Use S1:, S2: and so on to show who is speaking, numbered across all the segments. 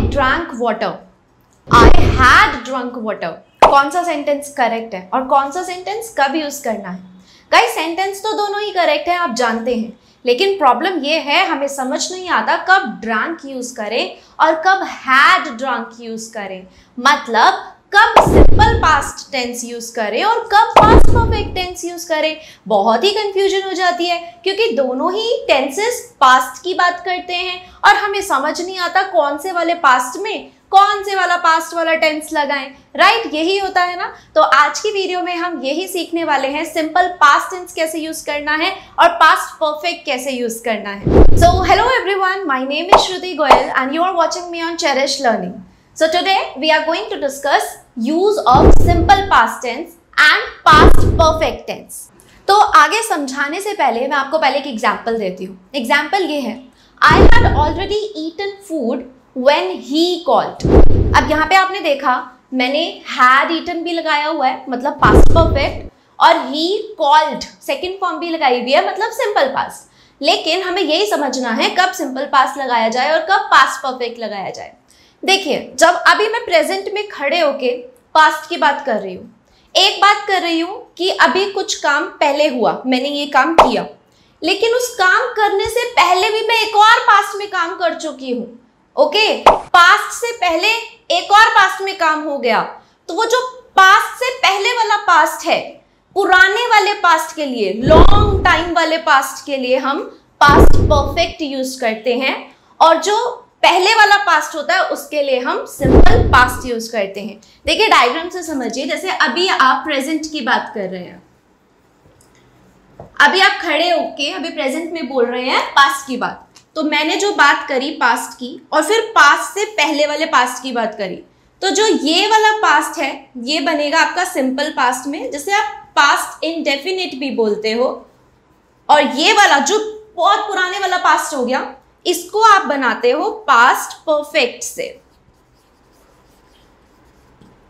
S1: Drank water, I had drunk water, कौन सा sentence correct है और कौन सा सेंटेंस कब यूज करना है? गाइस सेंटेंस तो दोनों ही करेक्ट है, आप जानते हैं, लेकिन प्रॉब्लम ये है हमें समझ नहीं आता कब ड्रंक यूज करें और कब हैड ड्रंक यूज करें। मतलब कब सिंपल पास्ट टेंस यूज करें और कब पास्ट परफेक्ट टेंस यूज करें। बहुत ही कंफ्यूजन हो जाती है क्योंकि दोनों ही टेंसेस पास्ट की बात करते हैं और हमें समझ नहीं आता कौन से वाले पास्ट में कौन से वाला पास्ट वाला टेंस लगाएं। राइट, यही होता है ना। तो आज की वीडियो में हम यही सीखने वाले हैं, सिंपल पास्ट टेंस कैसे यूज करना है और पास्ट परफेक्ट कैसे यूज करना है। So hello everyone, my name is Shruti Goyal and you are watching me on Cherish Learning. So today we are going to discuss use of simple past tense and past perfect tense। तो आगे समझाने से पहले मैं आपको पहले एक एग्जाम्पल देती हूँ। एग्जाम्पल ये है, I had already eaten food when he called। अब यहाँ पे आपने देखा मैंने had eaten भी लगाया हुआ है मतलब past perfect, और he called सेकेंड फॉर्म भी लगाई हुई है मतलब सिंपल पास्ट। लेकिन हमें यही समझना है कब सिंपल पास्ट लगाया जाए और कब पास्ट परफेक्ट लगाया जाए। देखिए, जब अभी मैं प्रेजेंट में खड़े होके पास्ट की बात कर रही हूँ, एक बात कर रही हूँ कि अभी कुछ काम पहले हुआ, मैंने ये काम किया, लेकिन उस काम करने से पहले भी मैं एक और पास्ट में काम कर चुकी हूँ। ओके, पास्ट से पहले एक और पास्ट में काम हो गया, तो वो जो पास्ट से पहले वाला पास्ट है, पुराने वाले पास्ट के लिए, लॉन्ग टाइम वाले पास्ट के लिए हम पास्ट परफेक्ट यूज करते हैं, और जो पहले वाला पास्ट होता है उसके लिए हम सिंपल पास्ट यूज करते हैं। देखिए डायग्राम से समझिए, जैसे अभी आप प्रेजेंट की बात कर रहे हैं, अभी आप खड़े होके अभी प्रेजेंट में बोल रहे हैं पास्ट की बात, तो मैंने जो बात करी पास्ट की और फिर पास्ट से पहले वाले पास्ट की बात करी, तो जो ये वाला पास्ट है ये बनेगा आपका सिंपल पास्ट में, जिसे आप पास्ट इंडेफिनिट भी बोलते हो, और ये वाला जो बहुत पुराने वाला पास्ट हो गया इसको आप बनाते हो पास्ट परफेक्ट से।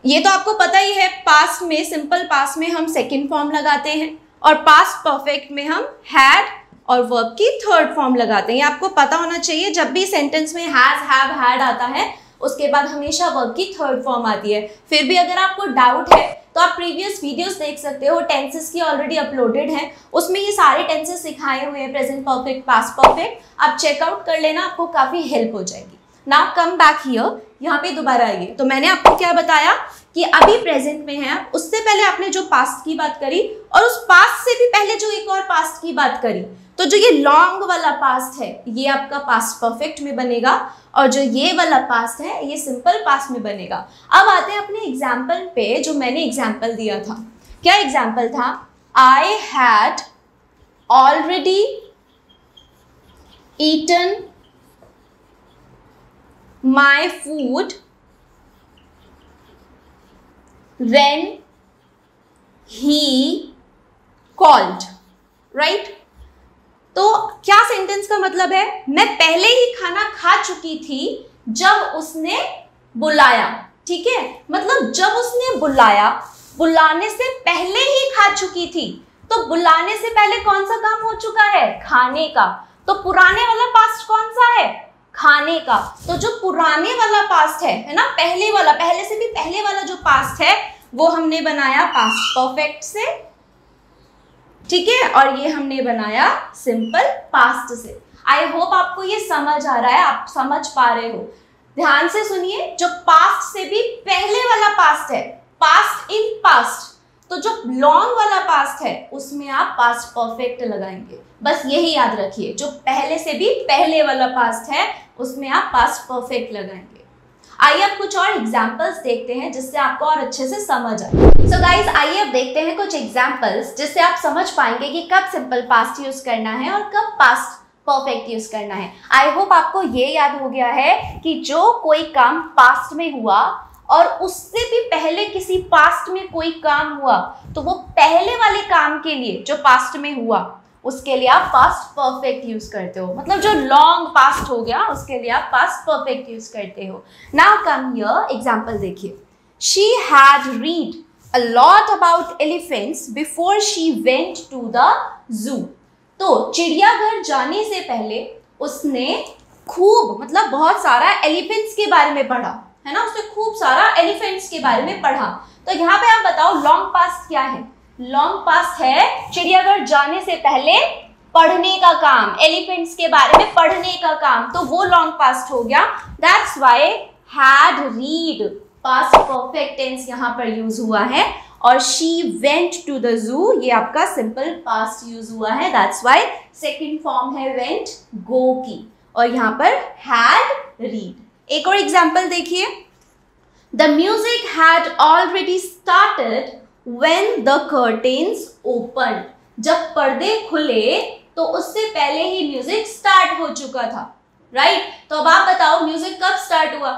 S1: ये तो आपको पता ही है, पास्ट में, सिंपल पास्ट में हम सेकंड फॉर्म लगाते हैं और पास्ट परफेक्ट में हम हैड और वर्ब की थर्ड फॉर्म लगाते हैं। ये आपको पता होना चाहिए, जब भी सेंटेंस में हैज, हैव, हैड आता है उसके बाद हमेशा वर्ब की थर्ड फॉर्म आती है। फिर भी अगर आपको डाउट है तो आप प्रीवियस वीडियोस देख सकते हो, टेंसेस की ऑलरेडी अपलोडेड हैं, उसमें ये सारे टेंसेस सिखाए हुए हैं, प्रेजेंट परफेक्ट, पास्ट परफेक्ट, आप चेकआउट कर लेना, आपको काफी हेल्प हो जाएगी। नाउ कम बैक हियर, यहाँ पे दोबारा आइए। तो मैंने आपको क्या बताया कि अभी प्रेजेंट में है, उससे पहले आपने जो पास्ट की बात करी और उस पास्ट से भी पहले जो एक और पास्ट की बात करी, तो जो ये लॉन्ग वाला पास्ट है ये आपका पास्ट परफेक्ट में बनेगा और जो ये वाला पास्ट है ये सिंपल पास्ट में बनेगा। अब आते हैं अपने एग्जाम्पल पे, जो मैंने एग्जाम्पल दिया था। क्या एग्जाम्पल था? I had already eaten my food when he called. Right, तो क्या सेंटेंस का मतलब है? मैं पहले ही खाना खा चुकी थी जब उसने बुलाया। ठीक है, मतलब जब उसने बुलाया, बुलाने से पहले ही खा चुकी थी, तो बुलाने से पहले कौन सा काम हो चुका है? खाने का। तो पुराने वाला पास्ट कौन सा है? खाने का। तो जो पुराने वाला पास्ट है ना, पहले वाला, पहले से भी पहले वाला जो पास्ट है वो हमने बनाया पास्ट परफेक्ट से। ठीक है, और ये हमने बनाया सिंपल पास्ट से। आई होप आपको ये समझ आ रहा है, आप समझ पा रहे हो। ध्यान से सुनिए, जो पास्ट से भी पहले वाला पास्ट है, पास्ट इन पास्ट, तो जो लॉन्ग वाला पास्ट है उसमें आप पास्ट परफेक्ट लगाएंगे। बस यही याद रखिए, जो पहले से भी पहले वाला पास्ट है उसमें आप पास्ट परफेक्ट लगाएंगे। आइए अब कुछ और एग्जाम्पल्स देखते हैं जिससे आपको और अच्छे से समझ आए। सो गाइज, आइए अब देखते हैं कुछ एग्जाम्पल्स जिससे आप समझ पाएंगे कि कब सिंपल पास्ट यूज करना है और कब पास्ट परफेक्ट यूज करना है। आई होप आपको ये याद हो गया है कि जो कोई काम पास्ट में हुआ और उससे भी पहले किसी पास्ट में कोई काम हुआ, तो वो पहले वाले काम के लिए जो पास्ट में हुआ उसके लिए आप पास्ट परफेक्ट यूज करते हो। मतलब जो लॉन्ग पास्ट हो गया उसके लिए आप पास्ट परफेक्ट यूज करते हो। नाउ कम हियर, एग्जांपल देखिए। She had read a lot about elephants before she went to the zoo. तो चिड़ियाघर जाने से पहले उसने खूब मतलब बहुत सारा एलिफेंट्स के बारे में पढ़ा है ना, उसने खूब सारा एलिफेंट्स के बारे में पढ़ा। तो यहाँ पे आप बताओ लॉन्ग पास्ट क्या है? लॉन्ग पास्ट है चिड़ियाघर जाने से पहले पढ़ने का काम, एलिफेंट्स के बारे में पढ़ने का काम, तो वो लॉन्ग पास्ट हो गया। That's why had read past perfect tense यहाँ पर यूज हुआ है। और शी वेंट टू द जू, ये आपका सिंपल पास्ट यूज हुआ है। दैट्स व्हाई सेकंड फॉर्म है वेंट गो की, और यहाँ पर हैड रीड। एक और एग्जाम्पल देखिए, the music had already started when the curtains open, जब पर्दे खुले तो उससे पहले ही म्यूजिक स्टार्ट हो चुका था, राइट? तो अब आप बताओ म्यूजिक कब स्टार्ट हुआ?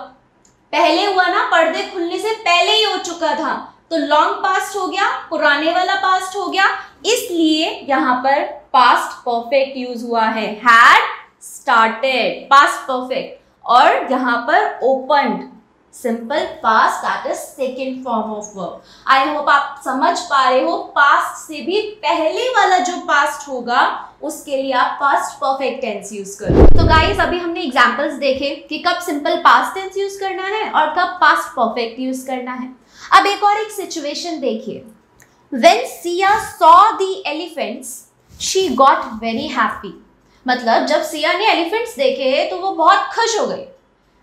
S1: पहले हुआ ना, पर्दे खुलने से पहले ही हो चुका था, तो लॉन्ग पास्ट हो गया, पुराने वाला पास्ट हो गया, इसलिए यहाँ पर पास्ट परफेक्ट यूज हुआ है, हैड स्टार्टेड पास्ट परफेक्ट, और यहाँ पर opened simple past, that is second form of verb. I hope आप समझ पा रहे हो, पास्ट से भी पहले वाला जो पास्ट होगा उसके लिए आप पास्ट परफेक्ट टेंस यूज करो। तो गाइस अभी हमने एग्जांपल्स देखे कि कब सिंपल पास्ट टेंस यूज करना है और कब पास्ट परफेक्ट यूज करना है। अब एक और एक सिचुएशन देखिए, when Siya saw the elephants she got very happy, मतलब जब सिया ने एलिफेंट्स देखे तो वो बहुत खुश हो गई।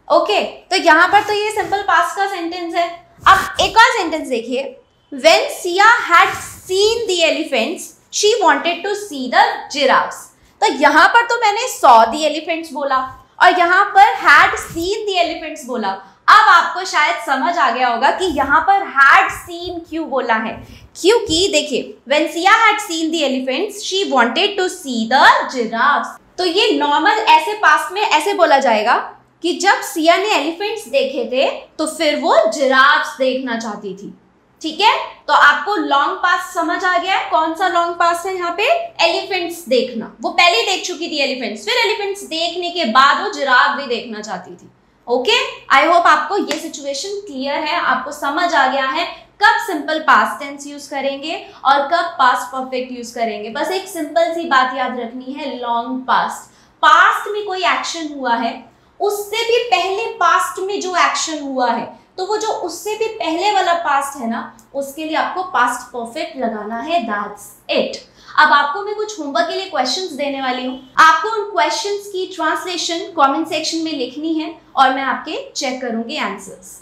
S1: ओके, तो यहाँ पर तो ये सिंपल पास्ट का सेंटेंस है। अब एक और सेंटेंस देखिए, when Siya had seen the elephants she wanted to see the giraffes, तो यहाँ पर तो मैंने सॉ द एलिफेंट्स बोला और यहाँ पर हैड सीन द एलिफेंट्स बोला। अब आपको शायद समझ आ गया होगा कि यहाँ पर हैड सीन क्यों बोला है, क्योंकि देखिए when Siya had seen the elephants she wanted to see the giraffes, तो ये नॉर्मल ऐसे पास्ट में ऐसे बोला जाएगा कि जब सिया ने एलिफेंट्स देखे थे तो फिर वो जिराफ्स देखना चाहती थी। ठीक है, तो आपको लॉन्ग पास्ट समझ आ गया है। कौन सा लॉन्ग पास्ट है यहाँ पे? एलिफेंट्स देखना, वो पहले देख चुकी थी एलिफेंट्स, फिर एलिफेंट्स देखने के बाद वो जिराफ भी देखना चाहती थी। ओके, आई होप आपको ये सिचुएशन क्लियर है, आपको समझ आ गया है कब सिंपल पास्ट टेंस यूज करेंगे और कब पास्ट परफेक्ट यूज करेंगे। बस एक सिंपल सी बात याद रखनी है, लॉन्ग पास्ट, पास्ट में कोई एक्शन हुआ है, उससे भी पहले पास्ट में जो एक्शन हुआ है, तो वो जो उससे भी पहले वाला पास्ट है ना, उसके लिए आपको पास्ट परफेक्ट लगाना है। That's it. अब आपको मैं कुछ होमवर्क के लिए क्वेश्चंस देने वाली हूँ, आपको उन क्वेश्चंस की ट्रांसलेशन कमेंट सेक्शन में लिखनी है और मैं आपके चेक करूंगी आंसर्स।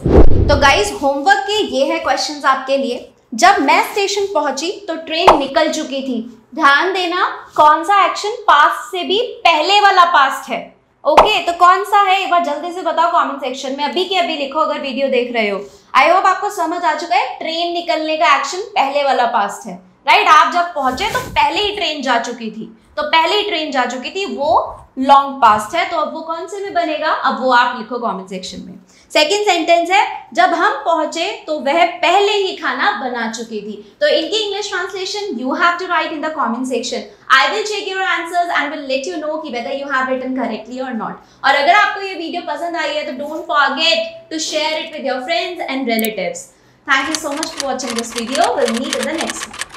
S1: तो गाइज होमवर्क के ये है क्वेश्चंस आपके लिए। जब मैं स्टेशन पहुंची तो ट्रेन निकल चुकी थी, ध्यान देना कौन सा एक्शन पास्ट से भी पहले वाला पास्ट है। ओके, तो कौन सा है एक बार जल्दी से बताओ कमेंट सेक्शन में, अभी के अभी लिखो अगर वीडियो देख रहे हो। आई होप आपको समझ आ चुका है, ट्रेन निकलने का एक्शन पहले वाला पास्ट है, राइट? आप जब पहुंचे तो पहले ही ट्रेन जा चुकी थी, तो पहले ही ट्रेन जा चुकी थी, वो लॉन्ग पास्ट है। तो अब वो कौन से में बनेगा, अब वो आप लिखो कमेंट सेक्शन में। सेकंड सेंटेंस है, जब हम पहुंचे तो वह पहले ही खाना बना चुकी थी। तो इनकी English translation you have to write in the comment section. I will check your answers and will let you know कि whether you have written correctly और नॉट। और अगर आपको ये वीडियो पसंद आई है तो don't forget to share it with your friends and relatives. Thank you so much for watching this video. We'll meet in the next one.